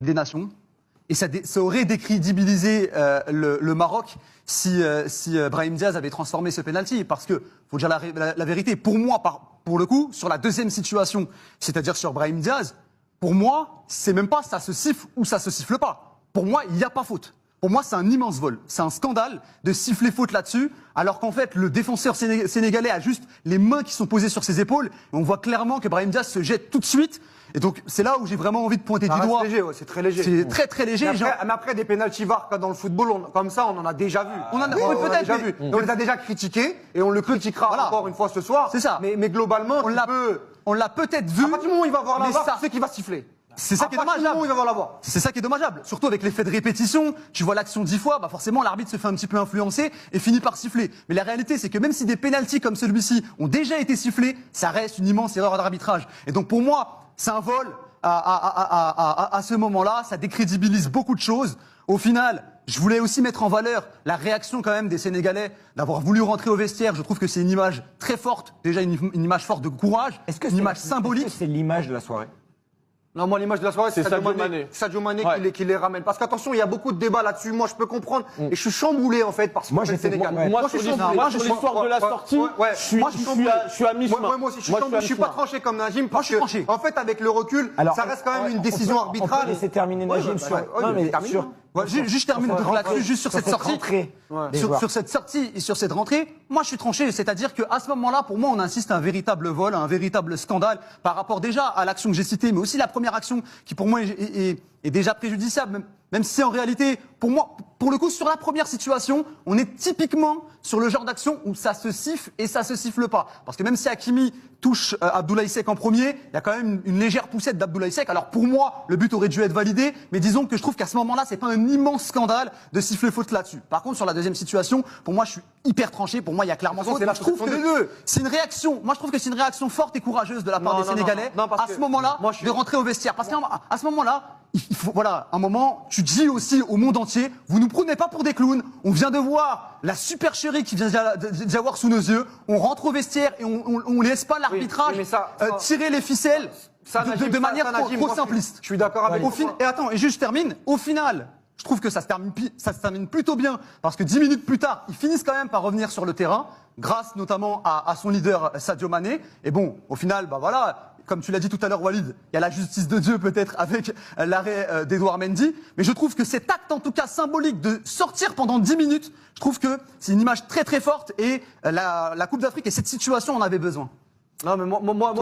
des Nations. Et ça aurait décrédibilisé le Maroc si Brahim Diaz avait transformé ce penalty. Parce que, faut dire la vérité, pour moi, pour le coup, sur la deuxième situation, c'est-à-dire sur Brahim Diaz, pour moi, c'est même pas ça se siffle ou ça se siffle pas. Pour moi, il n'y a pas faute. Pour moi, c'est un immense vol. C'est un scandale de siffler faute là-dessus, alors qu'en fait, le défenseur sénégalais a juste les mains qui sont posées sur ses épaules. Et on voit clairement que Brahim Diaz se jette tout de suite. Et donc, c'est là où j'ai vraiment envie de pointer du doigt. C'est léger, ouais, c'est très léger. C'est très, très léger. Mais après des pénalty VAR dans le football, comme ça, on en a déjà vu. On en a peut-être déjà vu. On les a déjà critiqués et on le critiquera encore une fois ce soir. C'est ça. Mais globalement, on l'a peut-être vu. À partir du moment où il va voir la VAR, tu sais qu'il va siffler. C'est ça qui est dommageable. C'est ça qui est dommageable. Surtout avec l'effet de répétition, tu vois l'action 10 fois, bah forcément l'arbitre se fait un petit peu influencer et finit par siffler. Mais la réalité, c'est que même si des pénaltys comme celui-ci ont déjà été sifflés, ça reste une immense erreur d'arbitrage. Et donc pour moi, c'est un vol à ce moment-là, ça décrédibilise beaucoup de choses. Au final, je voulais aussi mettre en valeur la réaction quand même des Sénégalais d'avoir voulu rentrer au vestiaire. Je trouve que c'est une image très forte, déjà une image forte de courage, une image symbolique. Est-ce que c'est l'image de la soirée? Non, moi, l'image de la soirée, c'est Sadio Mané qui les ramène. Parce qu'attention, il y a beaucoup de débats là-dessus. Moi, je peux comprendre. Et je suis chamboulé, en fait, par ce Sénégal. Moi, sur l'histoire de la sortie, je suis à mi-chemin. Moi aussi, je suis pas tranché comme Najim. Parce que, en fait, avec le recul, ça reste quand même une décision arbitrale. On peut laisser terminer Najim sur... Non, mais je termine là-dessus, juste sur cette sortie. Sur cette sortie et sur cette rentrée, moi je suis tranché. C'est-à-dire qu'à ce moment-là, pour moi, on insiste à un véritable vol, un véritable scandale par rapport déjà à l'action que j'ai citée, mais aussi la première action qui pour moi est déjà préjudiciable. Même si en réalité, pour moi, pour le coup, sur la première situation, on est typiquement sur le genre d'action où ça se siffle et ça se siffle pas. Parce que même si Hakimi touche Abdoulaye Seck en premier, il y a quand même une légère poussette d'Abdoulaye Seck. Alors pour moi, le but aurait dû être validé, mais disons que je trouve qu'à ce moment-là, c'est pas un immense scandale de siffler faute là-dessus. Par contre, sur la deuxième situation, pour moi, je suis hyper tranché. Pour moi, il y a clairement faute. Je trouve que c'est une réaction. Moi, je trouve que c'est une réaction forte et courageuse de la part des Sénégalais à ce moment-là de rentrer au vestiaire. Parce qu'à ce moment-là, il faut, voilà, un moment, tu dis aussi au monde entier, vous nous prenez pas pour des clowns, on vient de voir la supercherie qui vient d'y avoir sous nos yeux, on rentre au vestiaire et on laisse pas l'arbitrage tirer les ficelles de manière trop simpliste. Je suis d'accord avec vous. Et attends, et juste je termine, au final, je trouve que ça se termine plutôt bien, parce que 10 minutes plus tard, ils finissent quand même par revenir sur le terrain, grâce notamment à son leader Sadio Mané, et bon, au final, bah voilà, comme tu l'as dit tout à l'heure, Walid, il y a la justice de Dieu peut-être avec l'arrêt d'Edouard Mendy. Mais je trouve que cet acte, en tout cas symbolique, de sortir pendant 10 minutes, je trouve que c'est une image très très forte et la Coupe d'Afrique et cette situation en avait besoin. Non, mais moi